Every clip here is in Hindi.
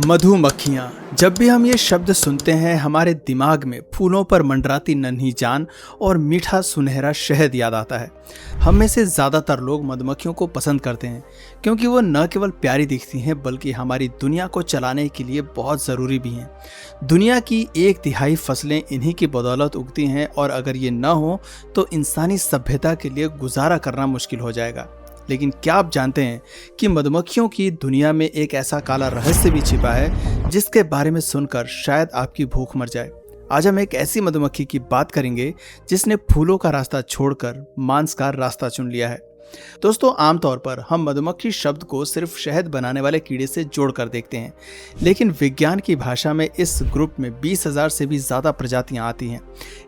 मधुमक्खियाँ। जब भी हम ये शब्द सुनते हैं हमारे दिमाग में फूलों पर मंडराती नन्ही जान और मीठा सुनहरा शहद याद आता है। हम में से ज़्यादातर लोग मधुमक्खियों को पसंद करते हैं क्योंकि वो न केवल प्यारी दिखती हैं बल्कि हमारी दुनिया को चलाने के लिए बहुत ज़रूरी भी हैं। दुनिया की 1/3 फसलें इन्हीं की बदौलत उगती हैं और अगर ये न हो तो इंसानी सभ्यता के लिए गुजारा करना मुश्किल हो जाएगा। लेकिन क्या आप जानते हैं कि मधुमक्खियों की दुनिया में एक ऐसा काला रहस्य भी छिपा है जिसके बारे में सुनकर शायद आपकी भूख मर जाए। आज हम एक ऐसी मधुमक्खी की बात करेंगे जिसने फूलों का रास्ता छोड़कर मांस का रास्ता चुन लिया है। दोस्तों, आमतौर पर हम मधुमक्खी शब्द को सिर्फ शहद बनाने वाले कीड़े से जोड़कर देखते हैं, लेकिन विज्ञान की भाषा में इस ग्रुप में 20,000 से भी ज़्यादा प्रजातियां आती हैं।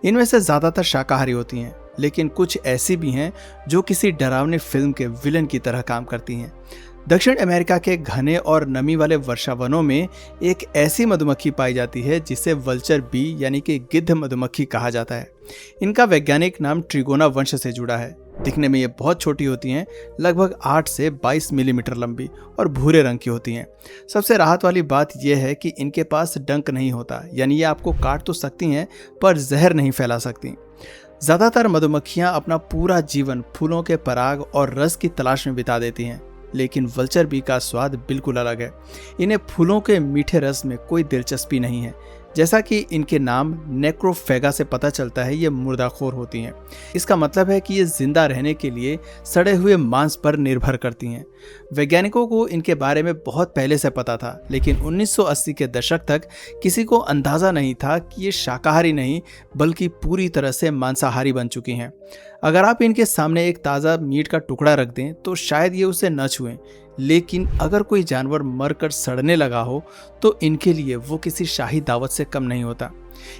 इनमें से ज़्यादातर शाकाहारी होती हैं, लेकिन कुछ ऐसी भी हैं जो किसी डरावनी फिल्म के विलन की तरह काम करती हैं। दक्षिण अमेरिका के घने और नमी वाले वर्षावनों में एक ऐसी मधुमक्खी पाई जाती है जिसे वल्चर बी यानी कि गिद्ध मधुमक्खी कहा जाता है। इनका वैज्ञानिक नाम ट्रिगोना वंश से जुड़ा है। दिखने में ये बहुत छोटी होती हैं, लगभग 8 से 22 मिलीमीटर लंबी और भूरे रंग की होती हैं। सबसे राहत वाली बात यह है कि इनके पास डंक नहीं होता, यानी ये आपको काट तो सकती हैं पर जहर नहीं फैला सकती। ज़्यादातर मधुमक्खियाँ अपना पूरा जीवन फूलों के पराग और रस की तलाश में बिता देती हैं, लेकिन वल्चर बी का स्वाद बिल्कुल अलग है। इन्हें फूलों के मीठे रस में कोई दिलचस्पी नहीं है। जैसा कि इनके नाम नेक्रोफेगा से पता चलता है, ये मुर्दाखोर होती हैं। इसका मतलब है कि ये जिंदा रहने के लिए सड़े हुए मांस पर निर्भर करती हैं। वैज्ञानिकों को इनके बारे में बहुत पहले से पता था, लेकिन 1980 के दशक तक किसी को अंदाज़ा नहीं था कि ये शाकाहारी नहीं बल्कि पूरी तरह से मांसाहारी बन चुकी हैं। अगर आप इनके सामने एक ताज़ा मीट का टुकड़ा रख दें तो शायद ये उसे न छुएं, लेकिन अगर कोई जानवर मरकर सड़ने लगा हो तो इनके लिए वो किसी शाही दावत से कम नहीं होता।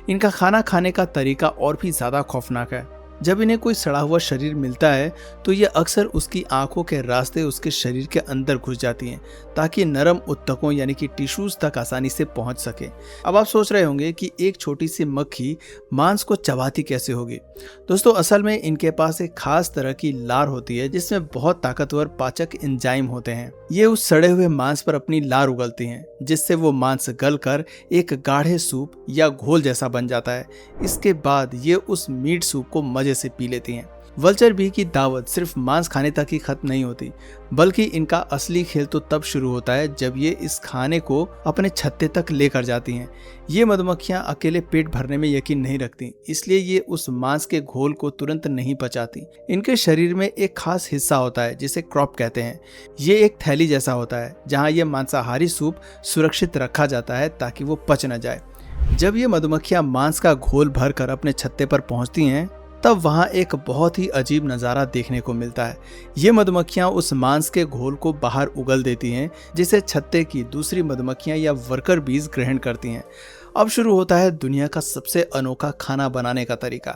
इनका खाना खाने का तरीका और भी ज़्यादा खौफनाक है। जब इन्हें कोई सड़ा हुआ शरीर मिलता है तो ये अक्सर उसकी आंखों के रास्ते उसके शरीर के अंदर घुस जाती हैं ताकि नरम उत्तकों यानी कि टिश्यूज तक आसानी से पहुंच सके। अब आप सोच रहे होंगे कि एक छोटी सी मक्खी मांस को चबाती कैसे होगी। दोस्तों, असल में इनके पास एक खास तरह की लार होती है जिसमें बहुत ताकतवर पाचक एंजाइम होते हैं। ये उस सड़े हुए मांस पर अपनी लार उगलती हैं, जिससे वो मांस गलकर एक गाढ़े सूप या घोल जैसा बन जाता है। इसके बाद ये उस मीट सूप को मजे से पी लेती हैं। वल्चर बी की दावत सिर्फ मांस खाने तक ही खत्म नहीं होती, बल्कि इनका असली खेल तो तब शुरू होता है जब ये इस खाने को अपने छत्ते तक लेकर जाती हैं। ये मधुमक्खियां अकेले पेट भरने में यकीन नहीं रखती, इसलिए ये उस मांस के घोल को तुरंत नहीं पचाती। इनके शरीर में एक खास हिस्सा होता है जिसे क्रॉप कहते हैं। ये एक थैली जैसा होता है जहाँ ये मांसाहारी सूप सुरक्षित रखा जाता है ताकि वो पच न जाए। जब ये मधुमक्खियां मांस का घोल भरकर अपने छत्ते पर पहुंचती हैं तब वहाँ एक बहुत ही अजीब नज़ारा देखने को मिलता है। ये मधुमक्खियाँ उस मांस के घोल को बाहर उगल देती हैं, जिसे छत्ते की दूसरी मधुमक्खियाँ या वर्कर बीज ग्रहण करती हैं। अब शुरू होता है दुनिया का सबसे अनोखा खाना बनाने का तरीका।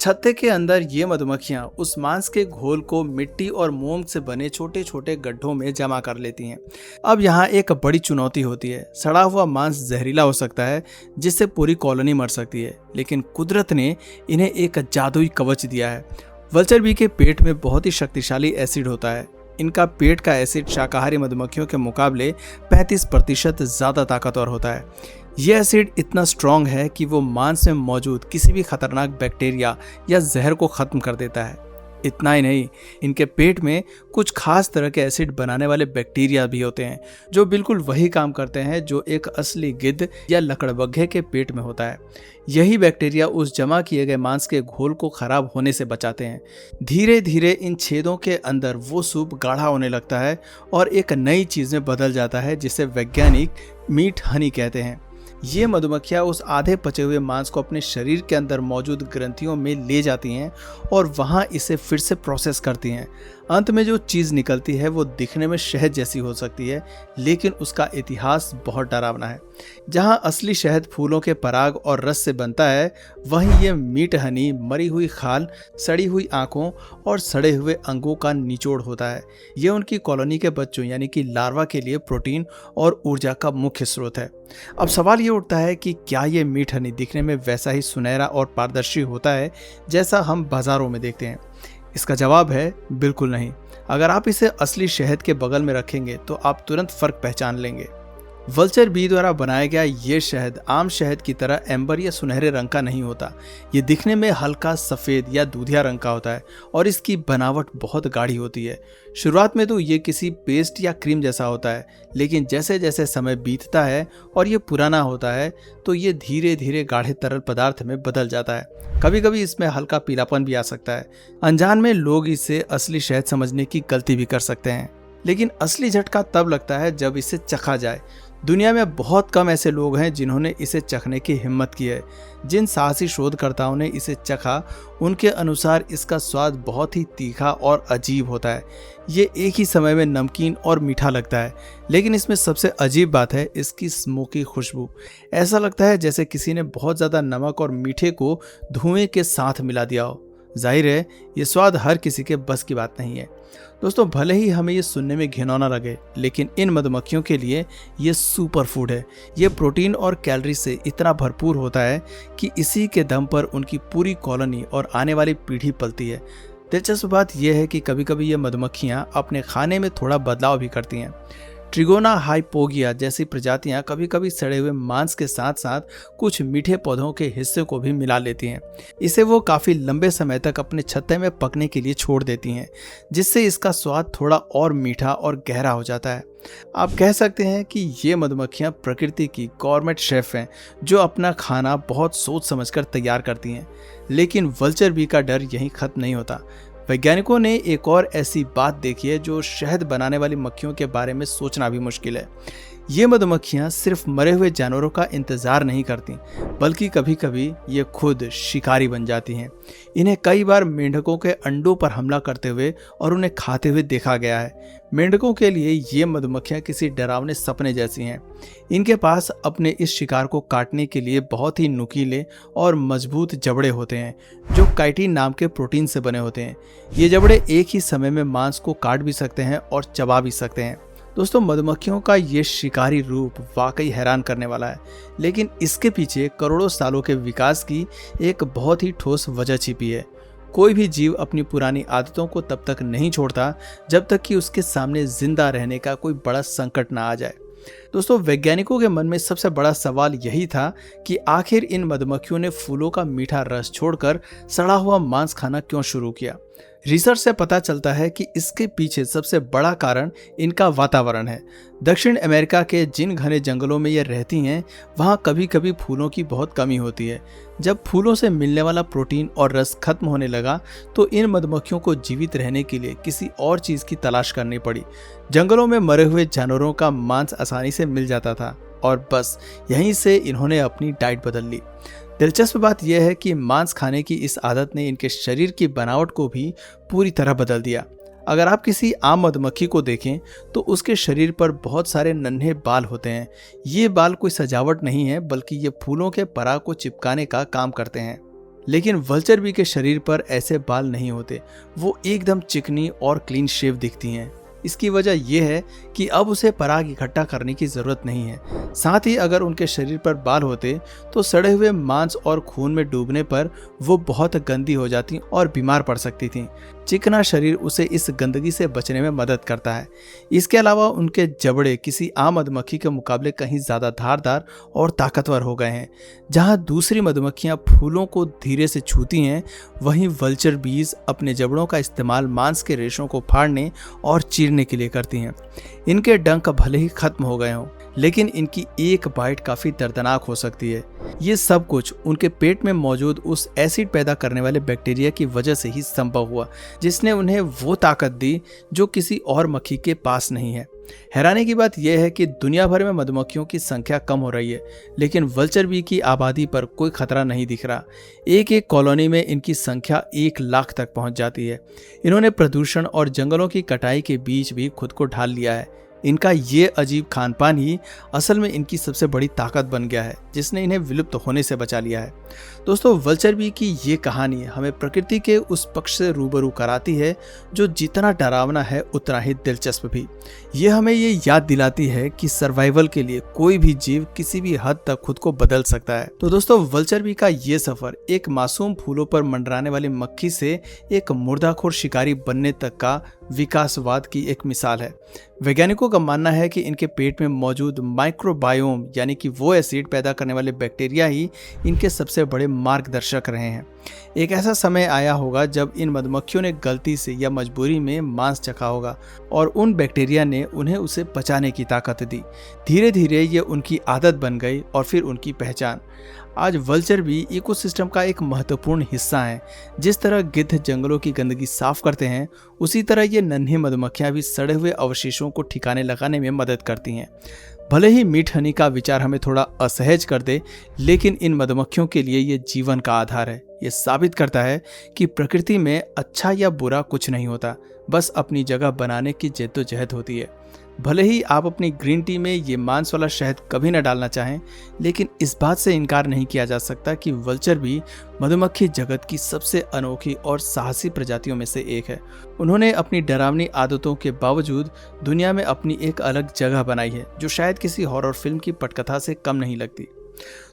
छत्ते के अंदर ये मधुमक्खियाँ उस मांस के घोल को मिट्टी और मोम से बने छोटे छोटे गड्ढों में जमा कर लेती हैं। अब यहाँ एक बड़ी चुनौती होती है। सड़ा हुआ मांस जहरीला हो सकता है जिससे पूरी कॉलोनी मर सकती है, लेकिन कुदरत ने इन्हें एक जादुई कवच दिया है। वल्चर बी के पेट में बहुत ही शक्तिशाली एसिड होता है। इनका पेट का एसिड शाकाहारी मधुमक्खियों के मुकाबले 35% ज़्यादा ताकतवर होता है। यह एसिड इतना स्ट्रॉन्ग है कि वो मांस में मौजूद किसी भी खतरनाक बैक्टीरिया या जहर को ख़त्म कर देता है। इतना ही नहीं, इनके पेट में कुछ खास तरह के एसिड बनाने वाले बैक्टीरिया भी होते हैं जो बिल्कुल वही काम करते हैं जो एक असली गिद्ध या लकड़बग्घे के पेट में होता है। यही बैक्टीरिया उस जमा किए गए मांस के घोल को खराब होने से बचाते हैं। धीरे धीरे इन छेदों के अंदर वो सूप गाढ़ा होने लगता है और एक नई चीज़ में बदल जाता है जिसे वैज्ञानिक मीट हनी कहते हैं। ये मधुमक्खियाँ उस आधे पचे हुए मांस को अपने शरीर के अंदर मौजूद ग्रंथियों में ले जाती हैं और वहाँ इसे फिर से प्रोसेस करती हैं। अंत में जो चीज़ निकलती है वो दिखने में शहद जैसी हो सकती है, लेकिन उसका इतिहास बहुत डरावना है। जहाँ असली शहद फूलों के पराग और रस से बनता है, वहीं ये मीट हनी मरी हुई खाल, सड़ी हुई आंखों और सड़े हुए अंगों का निचोड़ होता है। ये उनकी कॉलोनी के बच्चों यानी कि लार्वा के लिए प्रोटीन और ऊर्जा का मुख्य स्रोत है। अब सवाल ये उठता है कि क्या ये मीट हनी दिखने में वैसा ही सुनहरा और पारदर्शी होता है जैसा हम बाजारों में देखते हैं? इसका जवाब है बिल्कुल नहीं। अगर आप इसे असली शहद के बगल में रखेंगे तो आप तुरंत फर्क पहचान लेंगे। वल्चर बी द्वारा बनाया गया ये शहद आम शहद की तरह एम्बर या सुनहरे रंग का नहीं होता। ये दिखने में हल्का सफ़ेद या दूधिया रंग का होता है और इसकी बनावट बहुत गाढ़ी होती है। शुरुआत में तो ये किसी पेस्ट या क्रीम जैसा होता है, लेकिन जैसे जैसे समय बीतता है और ये पुराना होता है तो ये धीरे धीरे गाढ़े तरल पदार्थ में बदल जाता है। कभी कभी इसमें हल्का पीलापन भी आ सकता है। अनजान में लोग इसे असली शहद समझने की गलती भी कर सकते हैं, लेकिन असली झटका तब लगता है जब इसे चखा जाए। दुनिया में बहुत कम ऐसे लोग हैं जिन्होंने इसे चखने की हिम्मत की है। जिन साहसी शोधकर्ताओं ने इसे चखा, उनके अनुसार इसका स्वाद बहुत ही तीखा और अजीब होता है। ये एक ही समय में नमकीन और मीठा लगता है, लेकिन इसमें सबसे अजीब बात है इसकी स्मोकी खुशबू। ऐसा लगता है जैसे किसी ने बहुत ज़्यादा नमक और मीठे को धुएं के साथ मिला दिया हो। जाहिर है ये स्वाद हर किसी के बस की बात नहीं है। दोस्तों, भले ही हमें ये सुनने में घिनौना लगे, लेकिन इन मधुमक्खियों के लिए ये सुपर फूड है। ये प्रोटीन और कैलोरी से इतना भरपूर होता है कि इसी के दम पर उनकी पूरी कॉलोनी और आने वाली पीढ़ी पलती है। दिलचस्प बात यह है कि कभी कभी ये मधुमक्खियाँ अपने खाने में थोड़ा बदलाव भी करती हैं। ट्रिगोना हाइपोगिया जैसी प्रजातियां कभी कभी सड़े हुए मांस के साथ साथ कुछ मीठे पौधों के हिस्से को भी मिला लेती हैं। इसे वो काफ़ी लंबे समय तक अपने छत्ते में पकने के लिए छोड़ देती हैं, जिससे इसका स्वाद थोड़ा और मीठा और गहरा हो जाता है। आप कह सकते हैं कि ये मधुमक्खियां प्रकृति की गॉरमेट शेफ हैं, जो अपना खाना बहुत सोच समझकर तैयार करती हैं। लेकिन वल्चर बी का डर यहीं खत्म नहीं होता। वैज्ञानिकों ने एक और ऐसी बात देखी है जो शहद बनाने वाली मक्खियों के बारे में सोचना भी मुश्किल है। ये मधुमक्खियाँ सिर्फ मरे हुए जानवरों का इंतजार नहीं करती, बल्कि कभी कभी ये खुद शिकारी बन जाती हैं। इन्हें कई बार मेंढकों के अंडों पर हमला करते हुए और उन्हें खाते हुए देखा गया है। मेंढकों के लिए ये मधुमक्खियाँ किसी डरावने सपने जैसी हैं। इनके पास अपने इस शिकार को काटने के लिए बहुत ही नुकीले और मजबूत जबड़े होते हैं, जो काइटिन नाम के प्रोटीन से बने होते हैं। ये जबड़े एक ही समय में मांस को काट भी सकते हैं और चबा भी सकते हैं। दोस्तों, मधुमक्खियों का ये शिकारी रूप वाकई हैरान करने वाला है, लेकिन इसके पीछे करोड़ों सालों के विकास की एक बहुत ही ठोस वजह छिपी है। कोई भी जीव अपनी पुरानी आदतों को तब तक नहीं छोड़ता जब तक कि उसके सामने जिंदा रहने का कोई बड़ा संकट ना आ जाए। दोस्तों, वैज्ञानिकों के मन में सबसे बड़ा सवाल यही था कि आखिर इन मधुमक्खियों ने फूलों का मीठा रस छोड़कर सड़ा हुआ मांस खाना क्यों शुरू किया। रिसर्च से पता चलता है कि इसके पीछे सबसे बड़ा कारण इनका वातावरण है। दक्षिण अमेरिका के जिन घने जंगलों में ये रहती हैं, वहाँ कभी कभी फूलों की बहुत कमी होती है। जब फूलों से मिलने वाला प्रोटीन और रस खत्म होने लगा, तो इन मधुमक्खियों को जीवित रहने के लिए किसी और चीज़ की तलाश करनी पड़ी। जंगलों में मरे हुए जानवरों का मांस आसानी से मिल जाता था और बस यहीं से इन्होंने अपनी डाइट बदल ली। दिलचस्प बात यह है कि मांस खाने की इस आदत ने इनके शरीर की बनावट को भी पूरी तरह बदल दिया। अगर आप किसी आम मधुमक्खी को देखें तो उसके शरीर पर बहुत सारे नन्हे बाल होते हैं। ये बाल कोई सजावट नहीं है, बल्कि ये फूलों के पराग को चिपकाने का काम करते हैं। लेकिन वल्चर बी के शरीर पर ऐसे बाल नहीं होते। वो एकदम चिकनी और क्लीन शेव दिखती हैं। इसकी वजह यह है कि अब उसे पराग इकट्ठा करने की ज़रूरत नहीं है। साथ ही अगर उनके शरीर पर बाल होते तो सड़े हुए मांस और खून में डूबने पर वो बहुत गंदी हो जाती और बीमार पड़ सकती थीं। चिकना शरीर उसे इस गंदगी से बचने में मदद करता है। इसके अलावा उनके जबड़े किसी आम मधुमक्खी के मुकाबले कहीं ज़्यादा धारदार और ताकतवर हो गए हैं। जहाँ दूसरी मधुमक्खियाँ फूलों को धीरे से छूती हैं, वहीं वल्चर बीज अपने जबड़ों का इस्तेमाल मांस के रेशों को फाड़ने और चीरने के लिए करती हैं। इनके डंक भले ही खत्म हो गए हों, लेकिन इनकी एक बाइट काफ़ी दर्दनाक हो सकती है। ये सब कुछ उनके पेट में मौजूद उस एसिड पैदा करने वाले बैक्टीरिया की वजह से ही संभव हुआ, जिसने उन्हें वो ताकत दी जो किसी और मक्खी के पास नहीं है। हैरानी की बात यह है कि दुनिया भर में मधुमक्खियों की संख्या कम हो रही है, लेकिन वल्चर बी की आबादी पर कोई खतरा नहीं दिख रहा। एक एक कॉलोनी में इनकी संख्या 1 लाख तक पहुंच जाती है। इन्होंने प्रदूषण और जंगलों की कटाई के बीच भी खुद को ढाल लिया है। इनका ये अजीब खान पान ही असल में इनकी सबसे बड़ी ताकत बन गया है, जिसने इन्हें विलुप्त होने से बचा लिया है। दोस्तों, वल्चर बी की ये कहानी हमें प्रकृति के उस पक्ष से रूबरू कराती है जो जितना डरावना है उतना ही दिलचस्प भी। ये हमें ये याद दिलाती है कि सर्वाइवल के लिए कोई भी जीव किसी भी हद तक खुद को बदल सकता है। तो दोस्तों, वल्चर बी का ये सफर एक मासूम फूलों पर मंडराने वाली मक्खी से एक मुर्दाखोर शिकारी बनने तक का विकासवाद की एक मिसाल है। वैज्ञानिकों का मानना है कि इनके पेट में मौजूद माइक्रोबायोम यानी कि वो एसिड पैदा करने वाले बैक्टीरिया ही इनके सबसे बड़े मार्गदर्शक रहे हैं। एक ऐसा समय आया होगा जब इन मधुमक्खियों ने गलती से या मजबूरी में मांस चखा होगा और उन बैक्टीरिया ने उन्हें उसे पचाने की ताकत दी। धीरे धीरे ये उनकी आदत बन गई और फिर उनकी पहचान। आज वल्चर भी इकोसिस्टम का एक महत्वपूर्ण हिस्सा है। जिस तरह गिद्ध जंगलों की गंदगी साफ करते हैं, उसी तरह ये नन्ही मधुमक्खियां भी सड़े हुए अवशेषों को ठिकाने लगाने में मदद करती हैं। भले ही मीट हनी का विचार हमें थोड़ा असहज कर दे, लेकिन इन मधुमक्खियों के लिए ये जीवन का आधार है। ये साबित करता है कि प्रकृति में अच्छा या बुरा कुछ नहीं होता, बस अपनी जगह बनाने की जद्दोजहद होती है। भले ही आप अपनी ग्रीन टी में ये मांस वाला शहद कभी न डालना चाहें, लेकिन इस बात से इनकार नहीं किया जा सकता कि वल्चर भी मधुमक्खी जगत की सबसे अनोखी और साहसी प्रजातियों में से एक है। उन्होंने अपनी डरावनी आदतों के बावजूद दुनिया में अपनी एक अलग जगह बनाई है, जो शायद किसी हॉरर फिल्म की पटकथा से कम नहीं लगती।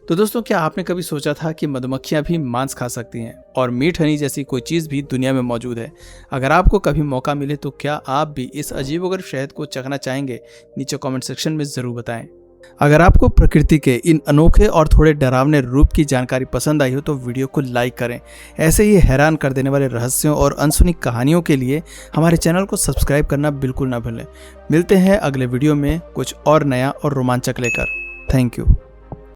तो दोस्तों, क्या आपने कभी सोचा था कि मधुमक्खियां भी मांस खा सकती हैं और मीट हनी जैसी कोई चीज़ भी दुनिया में मौजूद है? अगर आपको कभी मौका मिले तो क्या आप भी इस अजीबोगरीब शहद को चखना चाहेंगे? नीचे कमेंट सेक्शन में ज़रूर बताएं। अगर आपको प्रकृति के इन अनोखे और थोड़े डरावने रूप की जानकारी पसंद आई हो तो वीडियो को लाइक करें। ऐसे ही हैरान कर देने वाले रहस्यों और अनसुनी कहानियों के लिए हमारे चैनल को सब्सक्राइब करना बिल्कुल ना भूलें। मिलते हैं अगले वीडियो में कुछ और नया और रोमांचक लेकर। Thank you.